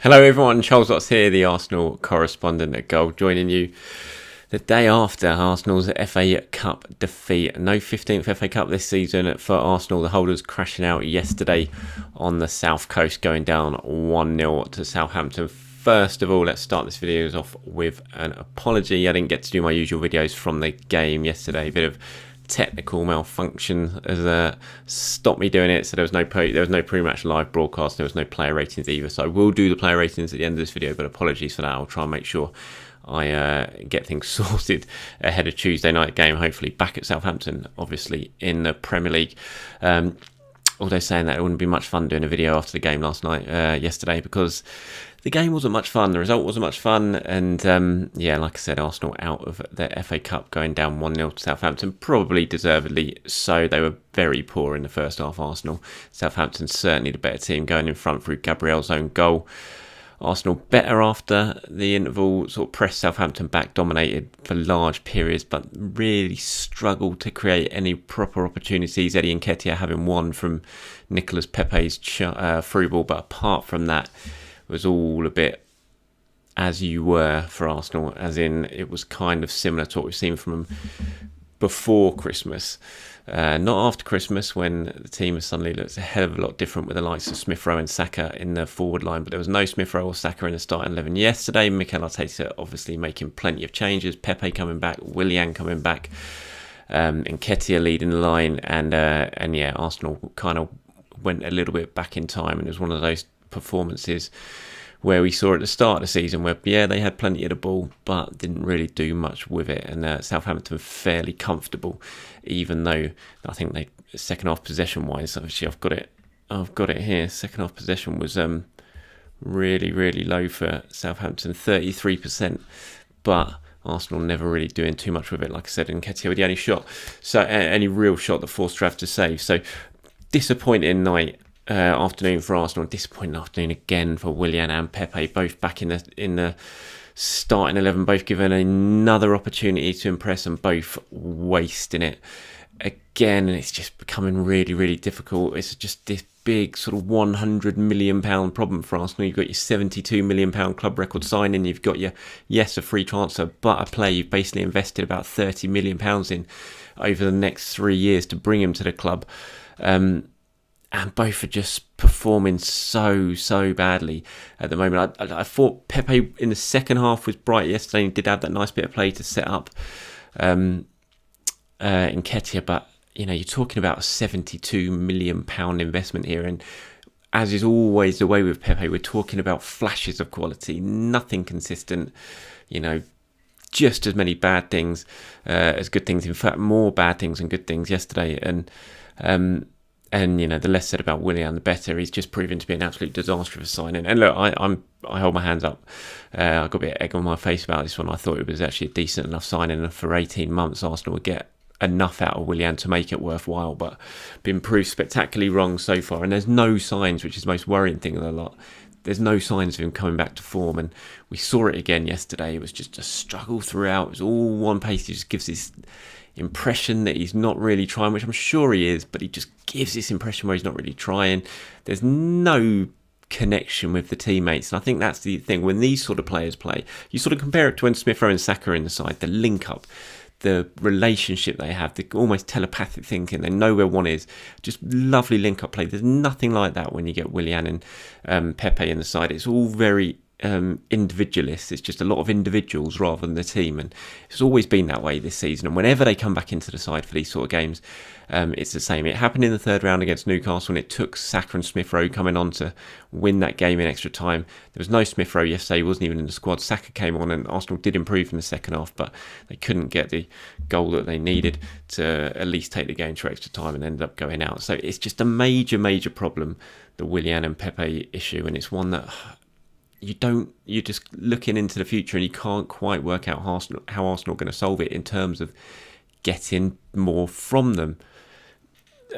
Hello everyone, Charles Watts here, the Arsenal correspondent at Goal, joining you the day after Arsenal's FA Cup defeat. No 15th FA Cup this season for Arsenal. The holders crashing out yesterday on the South Coast, going down 1-0 to Southampton. First of all, let's start this video off with an apology. I didn't get to do my usual videos from the game yesterday. A bit of technical malfunction has stopped me doing it, so there was no pre-match live broadcast, there was no player ratings either, so I will do the player ratings at the end of this video, but apologies for that. I'll try and make sure I get things sorted ahead of Tuesday night game, hopefully back at Southampton, obviously in the Premier League. Although saying that, it wouldn't be much fun doing a video after the game yesterday, because the game wasn't much fun, the result wasn't much fun, and like I said, Arsenal out of the FA Cup, going down 1-0 to Southampton, probably deservedly so. They were very poor in the first half, Arsenal. Southampton certainly the better team, going in front through Gabriel's own goal. Arsenal better after the interval, sort of pressed Southampton back, dominated for large periods, but really struggled to create any proper opportunities. Eddie Nketiah having one from Nicolas Pepe's through ball, but apart from that, it was all a bit as you were for Arsenal, as in it was kind of similar to what we've seen from them before Christmas. Not after Christmas, when the team has suddenly looked a hell of a lot different with the likes of Smith Rowe and Saka in the forward line, but there was no Smith Rowe or Saka in the starting 11 yesterday. Mikel Arteta obviously making plenty of changes, Pepe coming back, Willian coming back, Nketiah leading the line, and Arsenal kind of went a little bit back in time, and it was one of those performances where we saw at the start of the season where they had plenty of the ball but didn't really do much with it, and Southampton fairly comfortable, even though I think they second half possession wise, obviously I've got it here, second half possession was really low for Southampton, 33%, but Arsenal never really doing too much with it. Like I said, Nketiah with the only real shot that forced Trav to save. So disappointing afternoon for Arsenal, disappointing afternoon again for Willian and Pepe, both back in the starting 11, both given another opportunity to impress and both wasting it again, and it's just becoming really difficult. It's just this big sort of £100 million problem for Arsenal. You've got your £72 million club record signing, you've got your a free transfer, but a player you've basically invested about £30 million in over the next 3 years to bring him to the club. And both are just performing so badly at the moment. I thought Pepe in the second half was bright yesterday and did have that nice bit of play to set up Nketiah, but you're talking about a £72 million investment here, and as is always the way with Pepe, we're talking about flashes of quality, nothing consistent, just as many bad things as good things, in fact more bad things than good things yesterday, and the less said about Willian, the better. He's just proven to be an absolute disaster of a signing. And look, I hold my hands up. I got a bit of egg on my face about this one. I thought it was actually a decent enough signing, and for 18 months, Arsenal would get enough out of Willian to make it worthwhile, but been proved spectacularly wrong so far. And there's no signs, which is the most worrying thing of the lot. There's no signs of him coming back to form, and we saw it again yesterday. It was just a struggle throughout. It was all one pace. He just gives this impression that he's not really trying, which I'm sure he is, but he just gives this impression where he's not really trying. There's no connection with the teammates, and I think that's the thing. When these sort of players play, you sort of compare it to when Smith Rowe and Saka are in the side, the link up, the relationship they have, the almost telepathic thinking, they know where one is, just lovely link up play. There's nothing like that when you get Willian and Pepe in the side. It's all very individualist. It's just a lot of individuals rather than the team, and it's always been that way this season. And whenever they come back into the side for these sort of games, it's the same. It happened in the third round against Newcastle, and it took Saka and Smith Rowe coming on to win that game in extra time. There was no Smith Rowe yesterday. He wasn't even in the squad. Saka came on, and Arsenal did improve in the second half, but they couldn't get the goal that they needed to at least take the game to extra time, and ended up going out. So it's just a major problem, the Willian and Pepe issue, and it's one that you're just looking into the future and you can't quite work out how Arsenal are going to solve it in terms of getting more from them.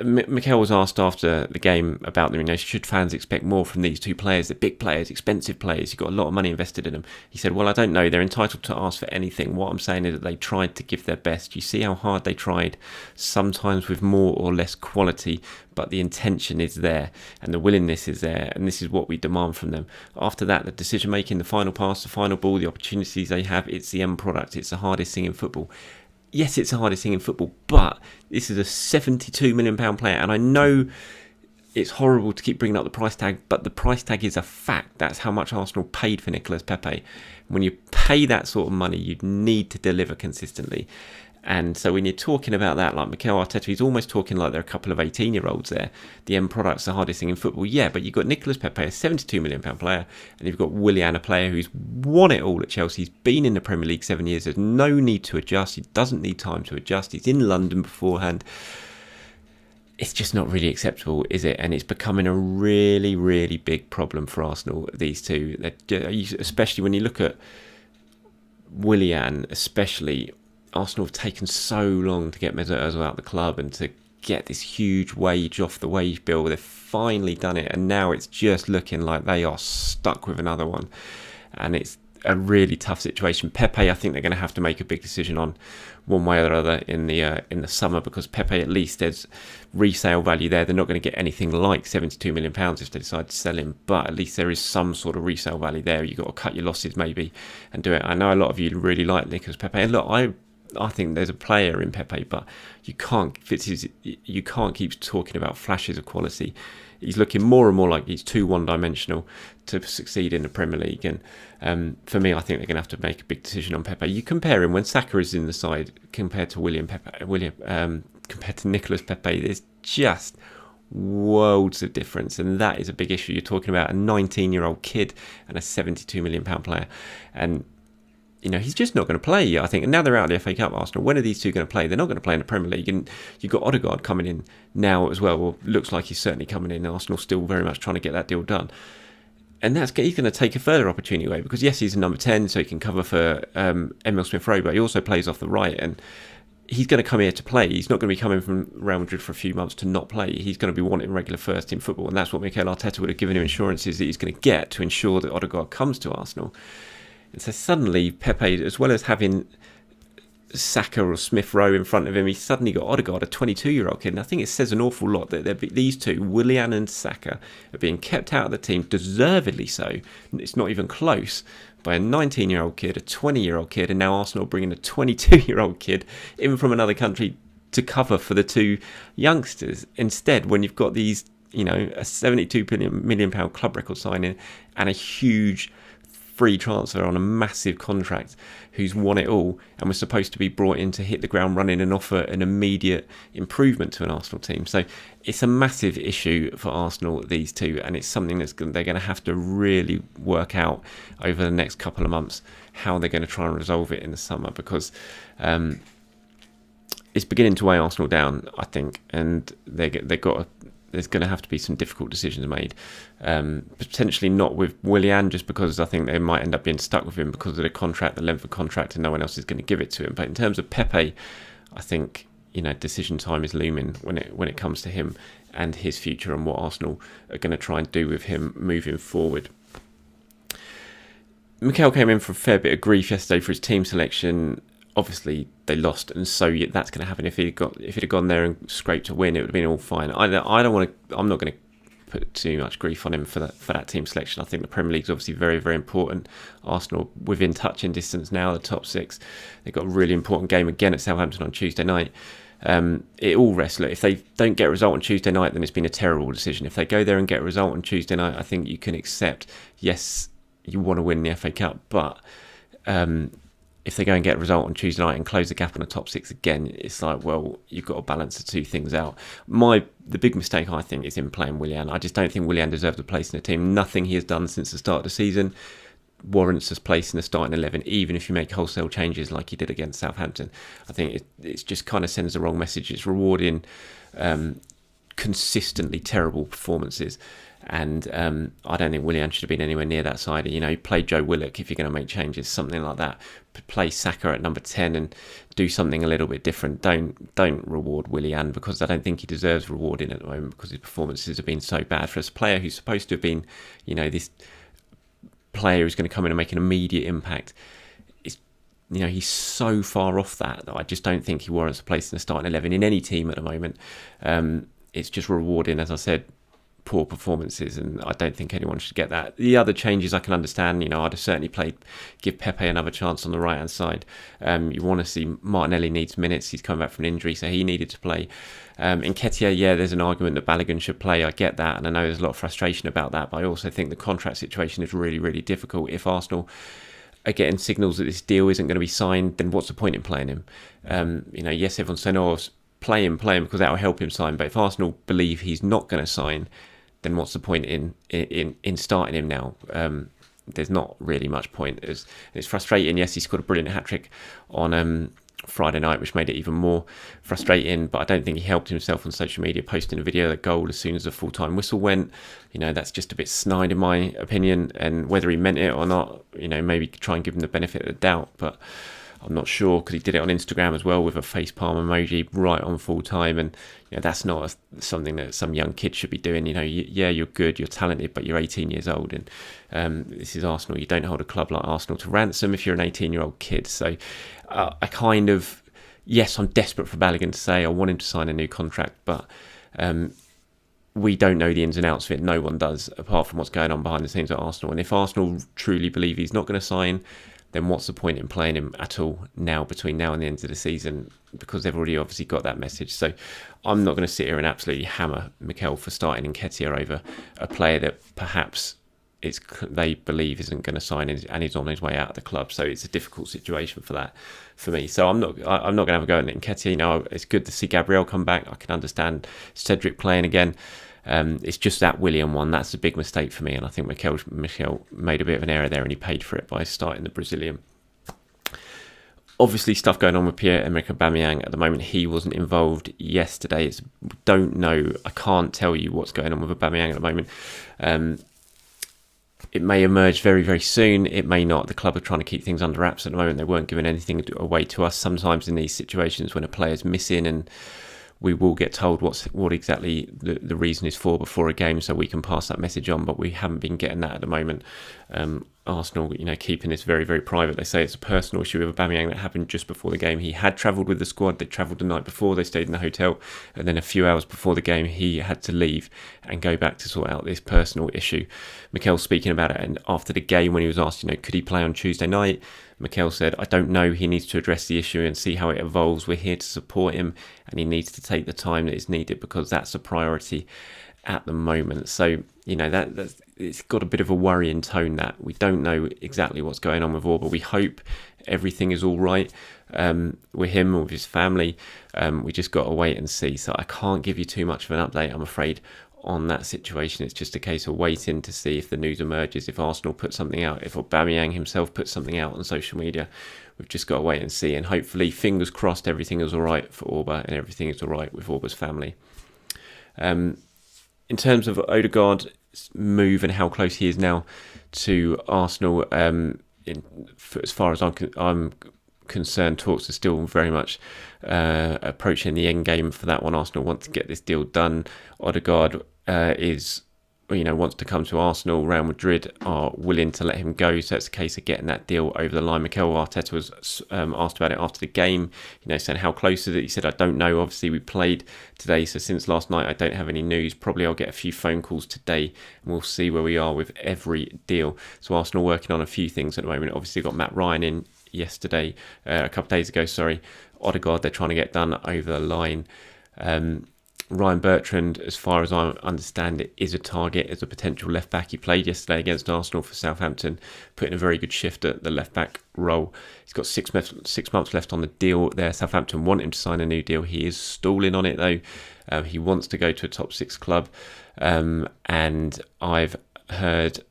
Mikel was asked after the game about them, should fans expect more from these two players? They're big players, expensive players. You've got a lot of money invested in them. He said, well, I don't know. They're entitled to ask for anything. What I'm saying is that they tried to give their best. You see how hard they tried, sometimes with more or less quality, but the intention is there and the willingness is there, and this is what we demand from them. After that, the decision making, the final pass, the final ball, the opportunities they have, it's the end product. It's the hardest thing in football. Yes, it's the hardest thing in football, but this is a £72 million player. And I know it's horrible to keep bringing up the price tag, but the price tag is a fact. That's how much Arsenal paid for Nicolas Pepe. When you pay that sort of money, you need to deliver consistently. And so when you're talking about that, like Mikel Arteta, he's almost talking like there are a couple of 18-year-olds there. The end product's the hardest thing in football. Yeah, but you've got Nicolas Pepe, a £72 million player, and you've got Willian, a player who's won it all at Chelsea. He's been in the Premier League 7 years. There's no need to adjust. He doesn't need time to adjust. He's in London beforehand. It's just not really acceptable, is it? And it's becoming a really, really big problem for Arsenal, these two. Especially when you look at Willian, especially, Arsenal have taken so long to get Mesut Ozil out of the club and to get this huge wage off the wage bill. They've finally done it, and now it's just looking like they are stuck with another one. And it's a really tough situation. Pepe, I think they're going to have to make a big decision on one way or the other in the summer, because Pepe, at least there's resale value there. They're not going to get anything like £72 million if they decide to sell him, but at least there is some sort of resale value there. You've got to cut your losses maybe and do it. I know a lot of you really like Nicolas Pepe, and look, I think there's a player in Pepe, but you can't keep talking about flashes of quality. He's looking more and more like he's too one-dimensional to succeed in the Premier League. And for me, I think they're going to have to make a big decision on Pepe. You compare him when Saka is in the side compared to compared to Nicolas Pepe. There's just worlds of difference, and that is a big issue. You're talking about a 19-year-old kid and a £72 million player, and he's just not going to play, I think. And now they're out of the FA Cup, Arsenal. When are these two going to play? They're not going to play in the Premier League. And you've got Odegaard coming in now as well. Well, looks like he's certainly coming in. Arsenal still very much trying to get that deal done. And he's going to take a further opportunity away, because, yes, he's a number 10, so he can cover for Emile Smith-Rowe, but he also plays off the right. And he's going to come here to play. He's not going to be coming from Real Madrid for a few months to not play. He's going to be wanting regular first-team football. And that's what Mikel Arteta would have given him insurances that he's going to get to ensure that Odegaard comes to Arsenal. And so suddenly Pepe, as well as having Saka or Smith-Rowe in front of him, he's suddenly got Odegaard, a 22-year-old kid. And I think it says an awful lot that these two, Willian and Saka, are being kept out of the team, deservedly so. It's not even close, by a 19-year-old kid, a 20-year-old kid, and now Arsenal bringing a 22-year-old kid in from another country to cover for the two youngsters. Instead, when you've got these, a £72 million club record signing and a huge free transfer on a massive contract, who's won it all and was supposed to be brought in to hit the ground running and offer an immediate improvement to an Arsenal team. So it's a massive issue for Arsenal, these two, and it's something they're going to have to really work out over the next couple of months, how they're going to try and resolve it in the summer, because it's beginning to weigh Arsenal down, I think, and there's going to have to be some difficult decisions made. Potentially not with Willian, just because I think they might end up being stuck with him because of the contract, the length of contract, and no one else is going to give it to him. But in terms of Pepe, I think decision time is looming when it comes to him and his future and what Arsenal are going to try and do with him moving forward. Mikel came in for a fair bit of grief yesterday for his team selection. Obviously, they lost, and so that's going to happen. If he'd gone there and scraped a win, it would have been all fine. I'm not going to put too much grief on him for that team selection. I think the Premier League is obviously very, very important. Arsenal within touching distance now, the top six. They've got a really important game again at Southampton on Tuesday night. It all rests. Look, if they don't get a result on Tuesday night, then it's been a terrible decision. If they go there and get a result on Tuesday night, I think you can accept, yes, you want to win the FA Cup, but if they go and get a result on Tuesday night and close the gap on the top six again, it's like, well, you've got to balance the two things out. The big mistake, I think, is in playing Willian. I just don't think Willian deserves a place in the team. Nothing he has done since the start of the season warrants his place in the starting 11, even if you make wholesale changes like he did against Southampton. I think it just kind of sends the wrong message. It's rewarding consistently terrible performances. And I don't think Willian should have been anywhere near that side. Play Joe Willock if you're going to make changes, something like that. Play Saka at number 10 and do something a little bit different. Don't reward Willian, because I don't think he deserves rewarding at the moment, because his performances have been so bad for a player who's supposed to have been, this player who's going to come in and make an immediate impact. He's so far off that I just don't think he warrants a place in the starting 11 in any team at the moment. It's just rewarding, as I said, poor performances, and I don't think anyone should get that. The other changes I can understand. I'd have certainly give Pepe another chance on the right hand side. You want to see Martinelli needs minutes. He's come back from an injury, so he needed to play. Nketiah, there's an argument that Balogun should play. I get that, and I know there's a lot of frustration about that, but I also think the contract situation is really, really difficult. If Arsenal are getting signals that this deal isn't going to be signed, then what's the point in playing him? Yes, everyone's saying, play him because that will help him sign. But if Arsenal believe he's not going to sign, then what's the point in starting him now? There's not really much point. It's frustrating. Yes, he scored a brilliant hat-trick on Friday night, which made it even more frustrating, but I don't think he helped himself on social media, posting a video of the goal as soon as the full-time whistle went. That's just a bit snide in my opinion, and whether he meant it or not, maybe try and give him the benefit of the doubt, but I'm not sure, because he did it on Instagram as well with a facepalm emoji right on full time, and that's not something that some young kid should be doing. You're good, you're talented, but you're 18 years old, and this is Arsenal. You don't hold a club like Arsenal to ransom if you're an 18-year-old kid. So yes, I'm desperate for Balogun to say I want him to sign a new contract, but we don't know the ins and outs of it. No one does, apart from what's going on behind the scenes at Arsenal. And if Arsenal truly believe he's not going to sign, then what's the point in playing him at all now, between now and the end of the season, because they've already obviously got that message. So I'm not going to sit here and absolutely hammer Mikel for starting Nketiah over a player that perhaps they believe isn't going to sign and is on his way out of the club. So it's a difficult situation for me. So I'm not going to have a go at Nketiah. It's good to see Gabriel come back. I can understand Cedric playing again. It's just that Willian one. That's a big mistake for me, and I think Mikel made a bit of an error there, and he paid for it by starting the Brazilian. Obviously, stuff going on with Pierre-Emerick Aubameyang at the moment. He wasn't involved yesterday. Don't know. I can't tell you what's going on with Aubameyang at the moment. It may emerge very, very soon. It may not. The club are trying to keep things under wraps at the moment. They weren't giving anything away to us. Sometimes in these situations when a player's missing, and we will get told what exactly the reason is for before a game, so we can pass that message on, but we haven't been getting that at the moment. Arsenal, keeping this very, very private. They say it's a personal issue with Aubameyang that happened just before the game. He had travelled with the squad. They travelled the night before. They stayed in the hotel, and then a few hours before the game, he had to leave and go back to sort out this personal issue. Mikel speaking about it, and after the game, when he was asked, could he play on Tuesday night, Mikel said, I don't know, he needs to address the issue and see how it evolves. We're here to support him, and he needs to take the time that is needed, because that's a priority at the moment. So, that's it's got a bit of a worrying tone, that we don't know exactly what's going on with Auba. We hope everything is all right with him or with his family. We just got to wait and see. So I can't give you too much of an update, I'm afraid, on that situation. It's just a case of waiting to see if the news emerges, if Arsenal put something out, if Aubameyang himself puts something out on social media. We've just got to wait and see, and hopefully, fingers crossed, everything is all right for Auba and everything is all right with Auba's family. In terms of Odegaard's move and how close he is now to Arsenal, as far as I'm concerned, talks are still very much approaching the end game for that one. Arsenal want to get this deal done. Odegaard wants to come to Arsenal. Real Madrid are willing to let him go, so it's a case of getting that deal over the line. Mikel Arteta was asked about it after the game, saying how close is it. He said, I don't know. Obviously, we played today, so since last night, I don't have any news. Probably I'll get a few phone calls today, and we'll see where we are with every deal. So Arsenal working on a few things at the moment. Obviously, got Matt Ryan in yesterday, a couple of days ago, sorry. Odegaard, they're trying to get done over the line. Ryan Bertrand, as far as I understand it, is a target as a potential left-back. He played yesterday against Arsenal for Southampton, put in a very good shift at the left-back role. He's got 6 months left on the deal there. Southampton want him to sign a new deal. He is stalling on it, though. He wants to go to a top-6 club. And I've heard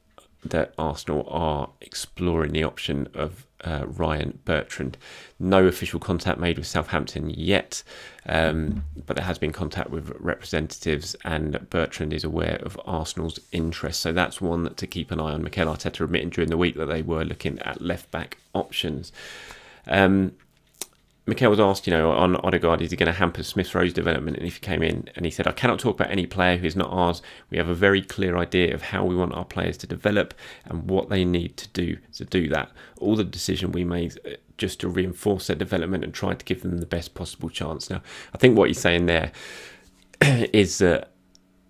that Arsenal are exploring the option of Ryan Bertrand. No official contact made with Southampton yet, but there has been contact with representatives, and Bertrand is aware of Arsenal's interest. So that's one to keep an eye on. Mikel Arteta admitting during the week that they were looking at left-back options. Mikel was asked, on Odegaard, is he going to hamper Smith Rowe's development? And if he came in, and he said, I cannot talk about any player who is not ours. We have a very clear idea of how we want our players to develop and what they need to do that. All the decision we made just to reinforce their development and try to give them the best possible chance. Now, I think what he's saying there is that,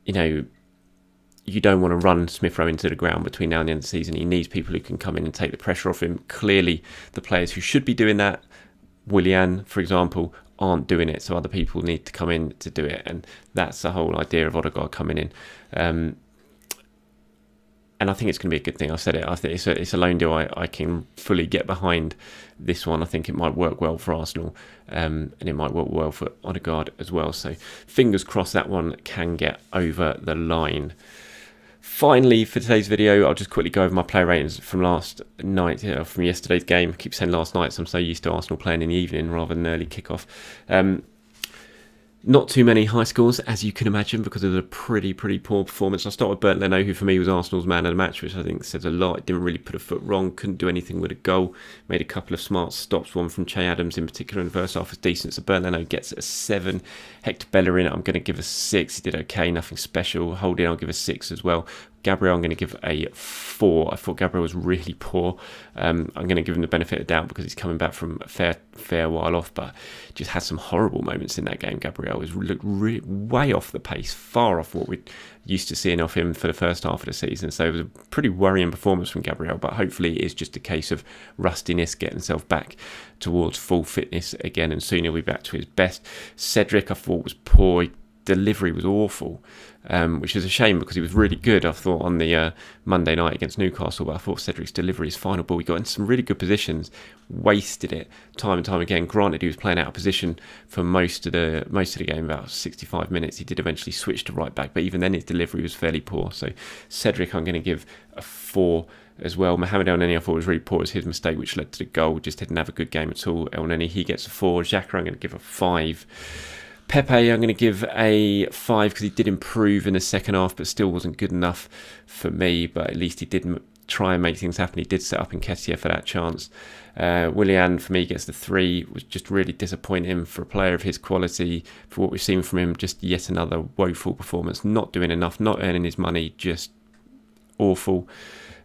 you don't want to run Smith Rowe into the ground between now and the end of the season. He needs people who can come in and take the pressure off him. Clearly, the players who should be doing that, Willian, for example, aren't doing it, so other people need to come in to do it, and that's the whole idea of Odegaard coming in. And I think it's going to be a good thing. I said it. I think it's a loan deal. I can fully get behind this one. I think it might work well for Arsenal, and it might work well for Odegaard as well. So fingers crossed that one can get over the line. Finally, for today's video, I'll just quickly go over my player ratings from last night, from yesterday's game. I keep saying last night, so I'm so used to Arsenal playing in the evening rather than early kickoff. Not too many high scores, as you can imagine, because of the pretty poor performance. I'll start with Bertrand, who for me was Arsenal's man of the match, which I think says a lot. It didn't really put a foot wrong, couldn't do anything with a goal. Made a couple of smart stops, one from Che Adams in particular in the first half was decent. So Bertrand gets a 7. Hector Bellerin, I'm going to give a 6. He did okay, nothing special. Holding, I'll give a 6 as well. Gabriel, I'm going to give a 4. I thought Gabriel was really poor. I'm going to give him the benefit of the doubt because he's coming back from a fair while off, but just had some horrible moments in that game. Gabriel looked way off the pace, far off what we're used to seeing off him for the first half of the season. So it was a pretty worrying performance from Gabriel, but hopefully it's just a case of rustiness, getting himself back towards full fitness again, and soon he'll be back to his best. Cedric, I thought, was poor. Delivery was awful, which is a shame because he was really good, I thought, on the Monday night against Newcastle, but I thought Cedric's delivery, his final ball, he got into some really good positions, wasted it time and time again. Granted, he was playing out of position for most of the game, about 65 minutes. He did eventually switch to right back, but even then his delivery was fairly poor. So Cedric, I'm going to give a 4 as well. Mohamed Elneny, I thought was really poor. It was his mistake which led to the goal. Just didn't have a good game at all. Elneny, he gets a 4. Xhaka, I'm going to give a 5. Pepe, I'm going to give a 5 because he did improve in the second half, but still wasn't good enough for me. But at least he did try and make things happen. He did set up Nketiah for that chance. Willian, for me, gets the 3. Was just really disappointing for a player of his quality. For what we've seen from him, just yet another woeful performance. Not doing enough, not earning his money, just awful.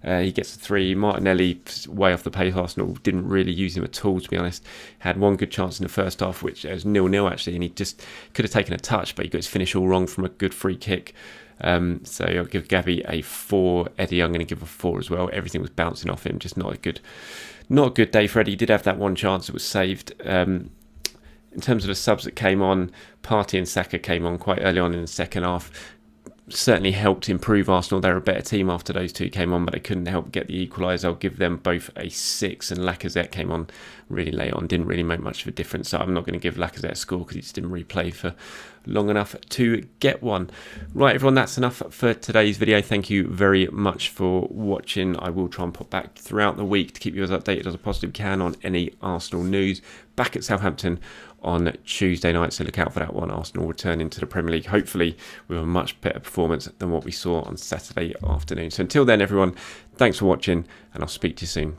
He gets a 3. Martinelli, way off the pace. Arsenal didn't really use him at all, to be honest. Had one good chance in the first half, which was 0-0 actually, and he just could have taken a touch, but he got his finish all wrong from a good free kick. So I'll give Gabby a 4. Eddie, I'm going to give a 4 as well. Everything was bouncing off him, just not a good day for Eddie. He did have that one chance that was saved. In terms of the subs that came on, Partey and Saka came on quite early on in the second half. Certainly helped improve Arsenal. They were a better team after those two came on, but they couldn't help get the equaliser. I'll give them both a 6. And Lacazette came on really late on, didn't really make much of a difference. So I'm not going to give Lacazette a score because he just didn't really play for long enough to get one. Right, everyone, that's enough for today's video. Thank you very much for watching. I will try and pop back throughout the week to keep you as updated as I possibly can on any Arsenal news. Back at Southampton on Tuesday night, so look out for that one. Arsenal returning to the Premier League, hopefully with a much better performance than what we saw on Saturday afternoon. So until then, everyone, thanks for watching, and I'll speak to you soon.